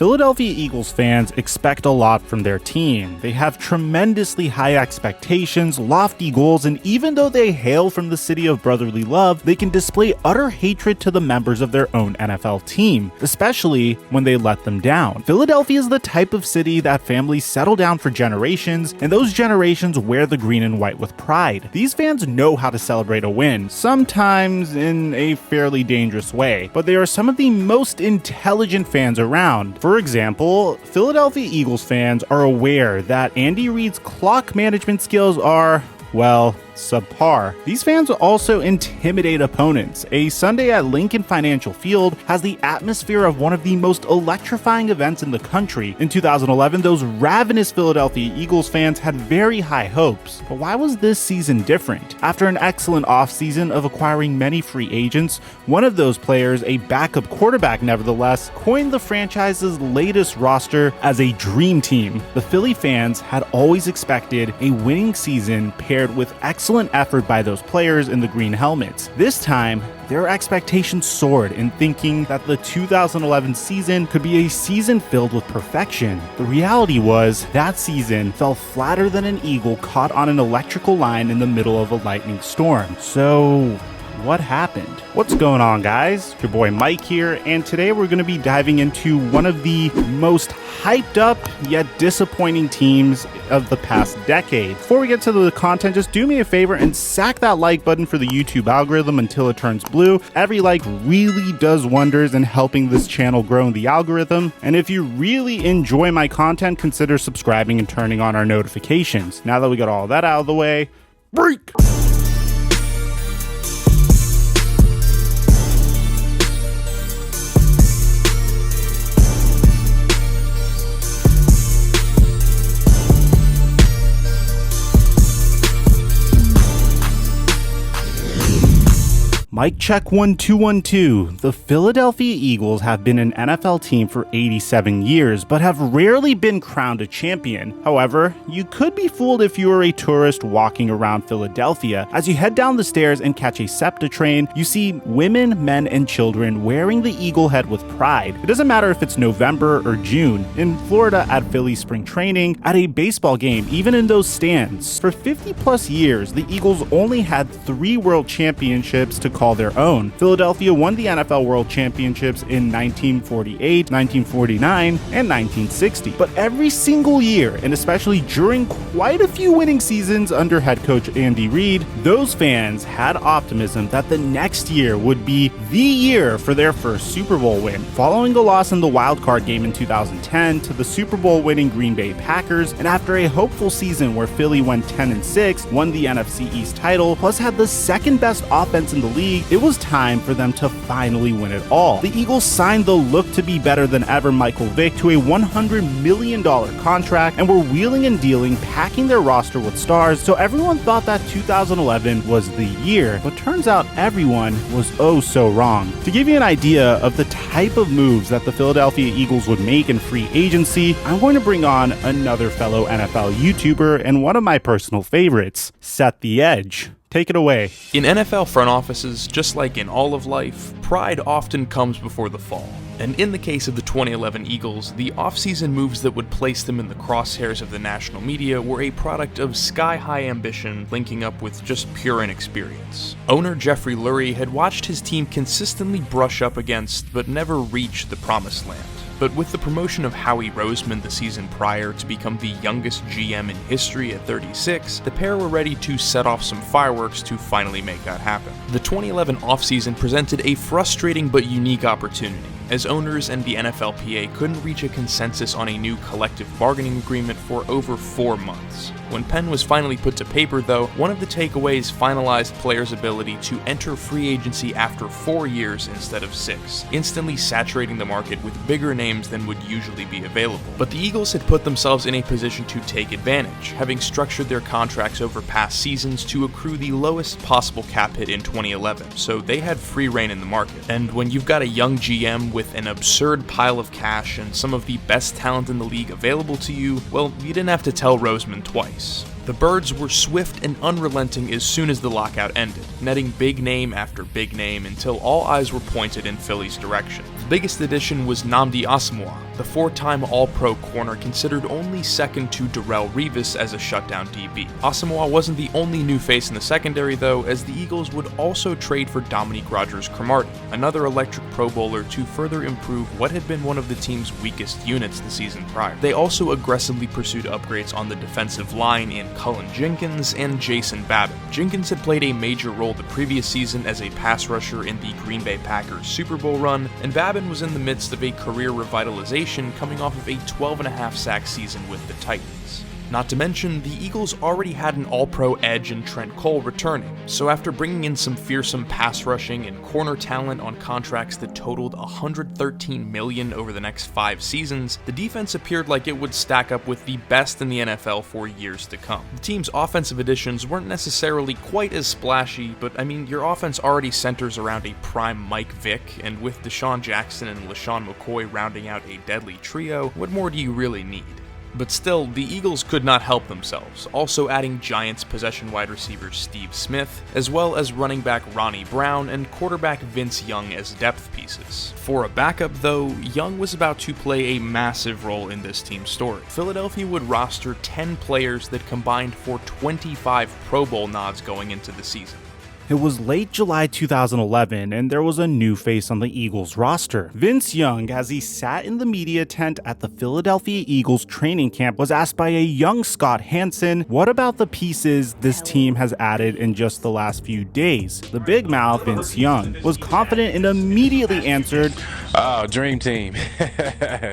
Philadelphia Eagles fans expect a lot from their team. They have tremendously high expectations, lofty goals, and even though they hail from the city of brotherly love, they can display utter hatred to the members of their own NFL team, especially when they let them down. Philadelphia is the type of city that families settle down for generations, and those generations wear the green and white with pride. These fans know how to celebrate a win, sometimes in a fairly dangerous way, but they are some of the most intelligent fans around. For example, Philadelphia Eagles fans are aware that Andy Reid's clock management skills are, well, subpar. These fans also intimidate opponents. A Sunday at Lincoln Financial Field has the atmosphere of one of the most electrifying events in the country. In 2011, those ravenous Philadelphia Eagles fans had very high hopes. But why was this season different? After an excellent offseason of acquiring many free agents, one of those players, a backup quarterback nevertheless, coined the franchise's latest roster as a dream team. The Philly fans had always expected a winning season paired with excellent effort by those players in the green helmets. This time, their expectations soared in thinking that the 2011 season could be a season filled with perfection. The reality was that season fell flatter than an eagle caught on an electrical line in the middle of a lightning storm. So, what happened? What's going on, guys? Your boy Mike here, and today we're going to be diving into one of the most hyped up yet disappointing teams of the past decade. Before we get to the content, just do me a favor and sack that like button for the YouTube algorithm until it turns blue. Every like really does wonders in helping this channel grow in the algorithm. And if you really enjoy my content, consider subscribing and turning on our notifications. Now that we got all that out of the way, break! Mic check 1 2 1 2. The Philadelphia Eagles have been an NFL team for 87 years, but have rarely been crowned a champion. However, you could be fooled if you are a tourist walking around Philadelphia. As you head down the stairs and catch a SEPTA train, you see women, men, and children wearing the eagle head with pride. It doesn't matter if it's November or June, in Florida at Philly spring training, at a baseball game, even in those stands. For 50 plus years, the Eagles only had 3 world championships to call their own. Philadelphia won the NFL World Championships in 1948, 1949, and 1960. But every single year, and especially during quite a few winning seasons under head coach Andy Reid, those fans had optimism that the next year would be the year for their first Super Bowl win. Following a loss in the wild card game in 2010 to the Super Bowl winning Green Bay Packers, and after a hopeful season where Philly went 10-6, won the NFC East title, plus had the second best offense in the league, it was time for them to finally win it all. The Eagles signed the look-to-be-better-than-ever Vick to a $100 million contract and were wheeling and dealing, packing their roster with stars, so everyone thought that 2011 was the year, but turns out everyone was oh so wrong. To give you an idea of the type of moves that the Philadelphia Eagles would make in free agency, I'm going to bring on another fellow NFL YouTuber and one of my personal favorites, Set the Edge. Take it away. In NFL front offices, just like in all of life, pride often comes before the fall. And in the case of the 2011 Eagles, the offseason moves that would place them in the crosshairs of the national media were a product of sky-high ambition linking up with just pure inexperience. Owner Jeffrey Lurie had watched his team consistently brush up against, but never reach, the promised land. But with the promotion of Howie Roseman the season prior to become the youngest GM in history at 36, the pair were ready to set off some fireworks to finally make that happen. The 2011 offseason presented a frustrating but unique opportunity, as owners and the NFLPA couldn't reach a consensus on a new collective bargaining agreement for over 4 months. When pen was finally put to paper, though, one of the takeaways finalized players' ability to enter free agency after 4 years instead of 6, instantly saturating the market with bigger names than would usually be available. But the Eagles had put themselves in a position to take advantage, having structured their contracts over past seasons to accrue the lowest possible cap hit in 2011, so they had free reign in the market. And when you've got a young GM with an absurd pile of cash and some of the best talent in the league available to you, well, you didn't have to tell Roseman twice. The Birds were swift and unrelenting as soon as the lockout ended, netting big name after big name until all eyes were pointed in Philly's direction. biggest addition was Nnamdi Asomugha, the 4-time All-Pro corner considered only second to Darrelle Revis as a shutdown DB. Asomugha wasn't the only new face in the secondary though, as the Eagles would also trade for Dominique Rodgers-Cromartie, another electric Pro Bowler, to further improve what had been one of the team's weakest units the season prior. They also aggressively pursued upgrades on the defensive line in Cullen Jenkins and Jason Babin. Jenkins had played a major role the previous season as a pass rusher in the Green Bay Packers Super Bowl run, and Babin was in the midst of a career revitalization coming off of a 12.5 sack season with the Titans. Not to mention, the Eagles already had an All-Pro edge in Trent Cole returning, so after bringing in some fearsome pass rushing and corner talent on contracts that totaled $113 million over the next 5 seasons, the defense appeared like it would stack up with the best in the NFL for years to come. The team's offensive additions weren't necessarily quite as splashy, but I mean, your offense already centers around a prime Mike Vick, and with Deshaun Jackson and LaShawn McCoy rounding out a deadly trio, what more do you really need? But still, the Eagles could not help themselves, also adding Giants possession wide receiver Steve Smith, as well as running back Ronnie Brown and quarterback Vince Young as depth pieces. For a backup though, Young was about to play a massive role in this team's story. Philadelphia would roster 10 players that combined for 25 Pro Bowl nods going into the season. It was late July 2011, and there was a new face on the Eagles roster. Vince Young, as he sat in the media tent at the Philadelphia Eagles training camp, was asked by a young Scott Hansen, what about the pieces this team has added in just the last few days? The big mouth, Vince Young, was confident and immediately answered, "Oh, dream team."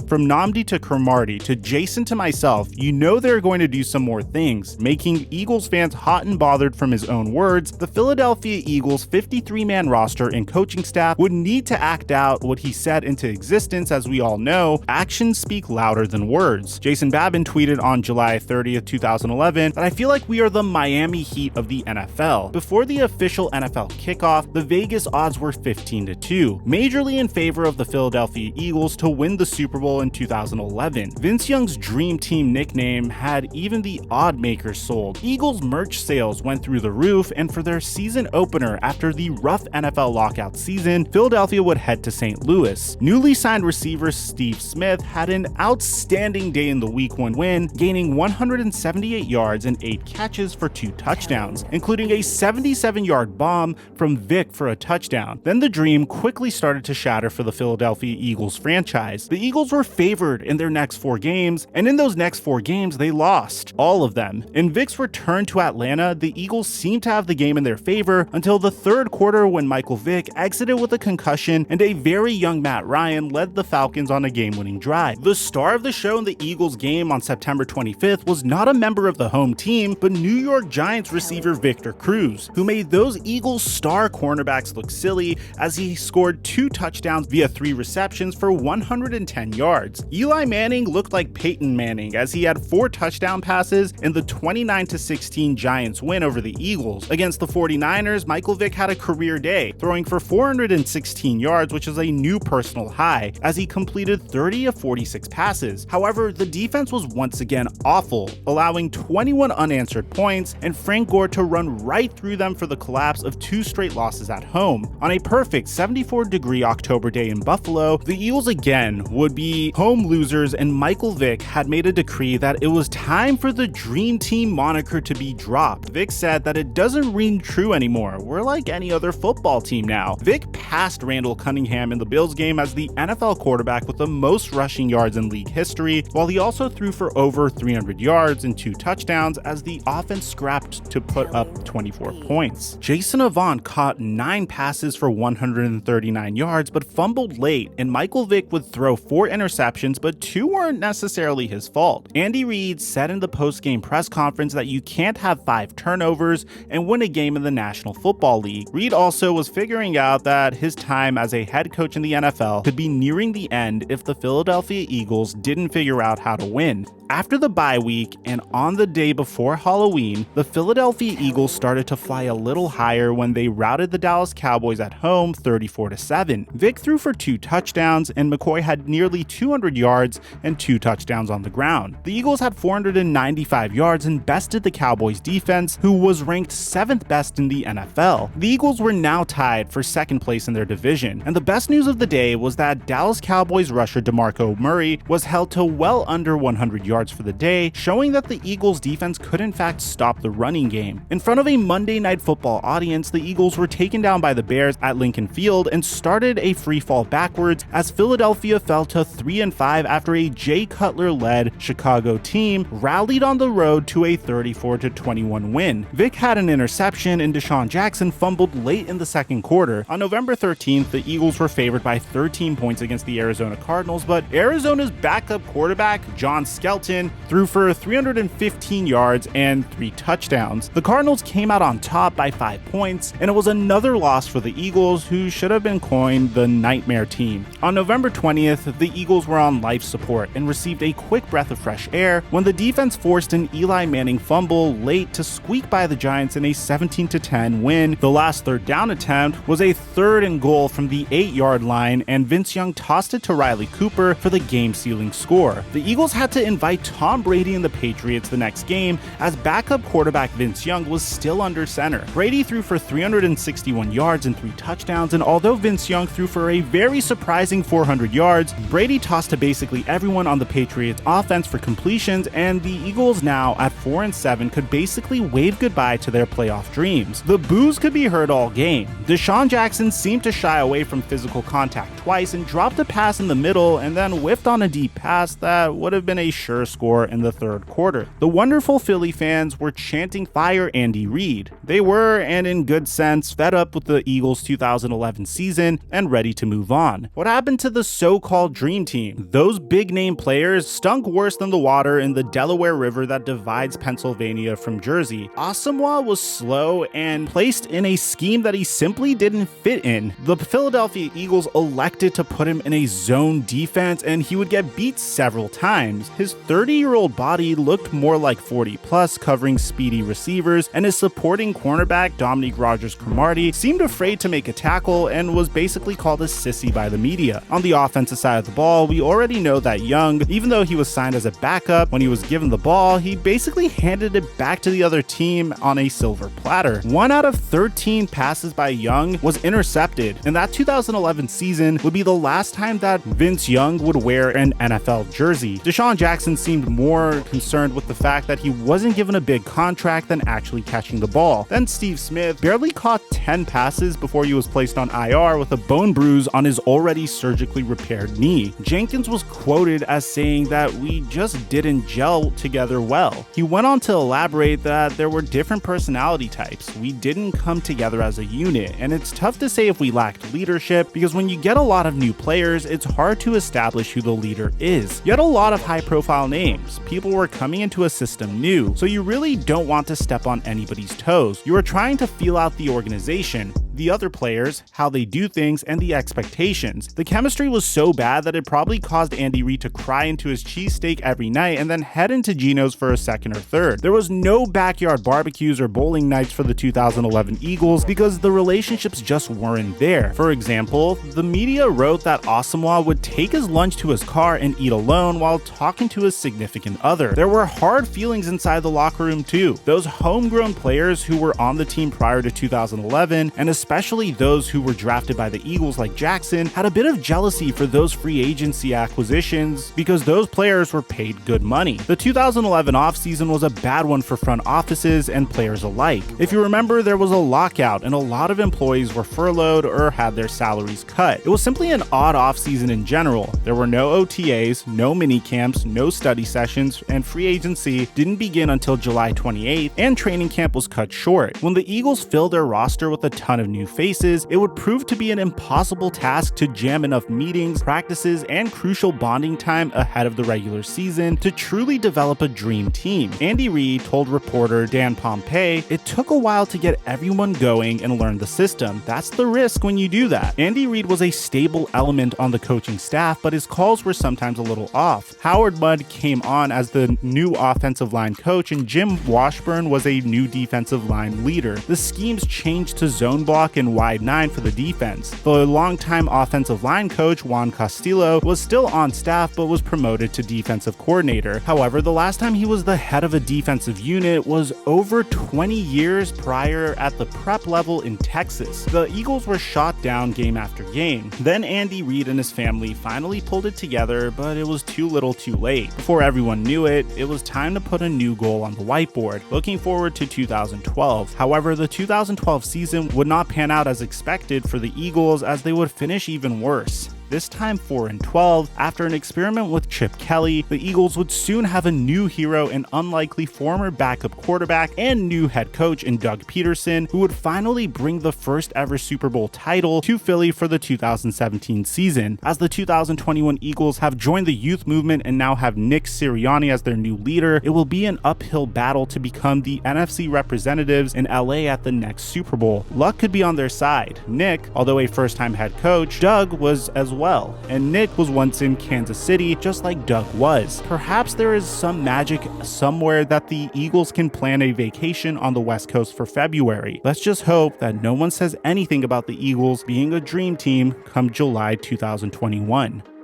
From Nnamdi to Cromartie to Jason to myself, you know they're going to do some more things. Making Eagles fans hot and bothered from his own words, the Philadelphia Eagles 53-man roster and coaching staff would need to act out what he said into existence. As we all know, actions speak louder than words. Jason Babin tweeted on July 30th, 2011 that I feel like we are the Miami Heat of the NFL. Before the official NFL kickoff, the Vegas odds were 15-2, majorly in favor of the Philadelphia Eagles to win the Super Bowl in 2011. Vince Young's Dream Team nickname had even the odd makers sold. Eagles merch sales went through the roof, and for their season opener after the rough NFL lockout season, Philadelphia would head to St. Louis. Newly signed receiver Steve Smith had an outstanding day in the Week 1 win, gaining 178 yards and 8 catches for 2 touchdowns, including a 77-yard bomb from Vick for a touchdown. Then the dream quickly started to shatter for the Philadelphia Eagles franchise. The Eagles were favored in their next 4 games, and in those next 4 games, they lost all of them. In Vick's return to Atlanta, the Eagles seemed to have the game in their favor until the third quarter, when Michael Vick exited with a concussion and a very young Matt Ryan led the Falcons on a game-winning drive. The star of the show in the Eagles game on September 25th was not a member of the home team, but New York Giants receiver Victor Cruz, who made those Eagles star cornerbacks look silly as he scored 2 touchdowns via 3 receptions for 110 yards. Eli Manning looked like Peyton Manning as he had 4 touchdown passes in the 29-16 Giants win over the Eagles. Against the 49ers, Michael Vick had a career day, throwing for 416 yards, which is a new personal high, as he completed 30 of 46 passes. However, the defense was once again awful, allowing 21 unanswered points, and Frank Gore to run right through them for the collapse of 2 straight losses at home. On a perfect 74-degree October day in Buffalo, the Eagles again would be home losers, and Michael Vick had made a decree that it was time for the Dream Team moniker to be dropped. Vick said that it doesn't ring true anymore. We're like any other football team now. Vick passed Randall Cunningham in the Bills game as the NFL quarterback with the most rushing yards in league history, while he also threw for over 300 yards and 2 touchdowns as the offense scrapped to put up 24 points. Jason Avant caught 9 passes for 139 yards but fumbled late, and Michael Vick would throw 4 interceptions, but 2 weren't necessarily his fault. Andy Reid said in the post-game press conference that you can't have 5 turnovers and win a game in the National Football League. Reid also was figuring out that his time as a head coach in the NFL could be nearing the end if the Philadelphia Eagles didn't figure out how to win. After the bye week and on the day before Halloween, the Philadelphia Eagles started to fly a little higher when they routed the Dallas Cowboys at home 34-7. Vick threw for 2 touchdowns, and McCoy had nearly 200 yards and 2 touchdowns on the ground. The Eagles had 495 yards and bested the Cowboys defense, who was ranked 7th best in the NFL. The Eagles were now tied for second place in their division, and the best news of the day was that Dallas Cowboys rusher DeMarco Murray was held to well under 100 yards for the day, showing that the Eagles defense could in fact stop the running game. In front of a Monday Night Football audience, the Eagles were taken down by the Bears at Lincoln Field and started a free fall backwards as Philadelphia fell to 3-5 after a Jay Cutler-led Chicago team rallied on the road to a 34-21 win. Vick had an interception and Deshaun Jackson fumbled late in the second quarter. On November 13th, the Eagles were favored by 13 points against the Arizona Cardinals, but Arizona's backup quarterback, John Skelton, threw for 315 yards and 3 touchdowns. The Cardinals came out on top by 5 points, and it was another loss for the Eagles, who should have been coined the Nightmare Team. On November 20th, the Eagles were on life support and received a quick breath of fresh air when the defense forced an Eli Manning fumble late to squeak by the Giants in a 17-10 win. The last third down attempt was a 3rd and goal from the 8-yard line, and Vince Young tossed it to Riley Cooper for the game-sealing score. The Eagles had to invite Tom Brady and the Patriots the next game as backup quarterback Vince Young was still under center. Brady threw for 361 yards and 3 touchdowns, and although Vince Young threw for a very surprising 400 yards, Brady tossed to basically everyone on the Patriots offense for completions, and the Eagles, now at 4-7, could basically wave goodbye to their playoff dreams. The boos could be heard all game. Deshaun Jackson seemed to shy away from physical contact twice and dropped a pass in the middle and then whiffed on a deep pass that would have been a sure score in the third quarter. The wonderful Philly fans were chanting "Fire Andy Reid." They were, and in good sense, fed up with the Eagles' 2011 season and ready to move on. What happened to the so-called Dream Team? Those big-name players stunk worse than the water in the Delaware River that divides Pennsylvania from Jersey. Asamoah was slow and placed in a scheme that he simply didn't fit in. The Philadelphia Eagles elected to put him in a zone defense, and he would get beat several times. His 30-year-old body looked more like 40+, covering speedy receivers, and his supporting cornerback, Dominique Rodgers-Cromartie, seemed afraid to make a tackle and was basically called a sissy by the media. On the offensive side of the ball, we already know that Young, even though he was signed as a backup, when he was given the ball, he basically handed it back to the other team on a silver platter. 1 out of 13 passes by Young was intercepted, and that 2011 season would be the last time that Vince Young would wear an NFL jersey. Deshaun Jackson seemed more concerned with the fact that he wasn't given a big contract than actually catching the ball. Then Steve Smith barely caught 10 passes before he was placed on IR with a bone bruise on his already surgically repaired knee. Jenkins was quoted as saying that we just didn't gel together well. He went on to elaborate that there were different personality types. We didn't come together as a unit, and it's tough to say if we lacked leadership because when you get a lot of new players, it's hard to establish who the leader is. You had a lot of high-profile names. People were coming into a system new, so you really don't want to step on anybody's toes. You are trying to feel out the organization, the other players, how they do things, and the expectations. The chemistry was so bad that it probably caused Andy Reid to cry into his cheesesteak every night and then head into Geno's for a second or third. There was no backyard barbecues or bowling nights for the 2011 Eagles because the relationships just weren't there. For example, the media wrote that Asamoah would take his lunch to his car and eat alone while talking to his significant other. There were hard feelings inside the locker room too. Those homegrown players who were on the team prior to 2011, and especially those who were drafted by the Eagles like Jackson, had a bit of jealousy for those free agency acquisitions because those players were paid good money. The 2011 offseason was a bad one for front offices and players alike. If you remember, there was a lockout and a lot of employees were furloughed or had their salaries cut. It was simply an odd offseason in general. There were no OTAs, no mini camps, no study sessions, and free agency didn't begin until July 28th, and training camp was cut short. When the Eagles filled their roster with a ton of new faces, it would prove to be an impossible task to jam enough meetings, practices, and crucial bonding time ahead of the regular season to truly develop a dream team. Andy Reid told reporter Dan Pompey, "It took a while to get everyone going and learn the system. That's the risk when you do that." Andy Reid was a stable element on the coaching staff, but his calls were sometimes a little off. Howard Mudd came on as the new offensive line coach, and Jim Washburn was a new defensive line leader. The schemes changed to zone block Luck and wide 9 for the defense. The longtime offensive line coach Juan Castillo was still on staff but was promoted to defensive coordinator. However, the last time he was the head of a defensive unit was over 20 years prior at the prep level in Texas. The Eagles were shot down game after game. Then Andy Reid and his family finally pulled it together, but it was too little too late. Before everyone knew it, it was time to put a new goal on the whiteboard, looking forward to 2012. However, the 2012 season would not pan out as expected for the Eagles, as they would finish even worse. This time 4-12. After an experiment with Chip Kelly, the Eagles would soon have a new hero and unlikely former backup quarterback and new head coach in Doug Peterson, who would finally bring the first ever Super Bowl title to Philly for the 2017 season. As the 2021 Eagles have joined the youth movement and now have Nick Sirianni as their new leader, it will be an uphill battle to become the NFC representatives in LA at the next Super Bowl. Luck could be on their side. Nick, although a first-time head coach, Doug was as well, and Nick was once in Kansas City just like Doug was. Perhaps there is some magic somewhere that the Eagles can plan a vacation on the West Coast for February. Let's just hope that no one says anything about the Eagles being a dream team come July 2021.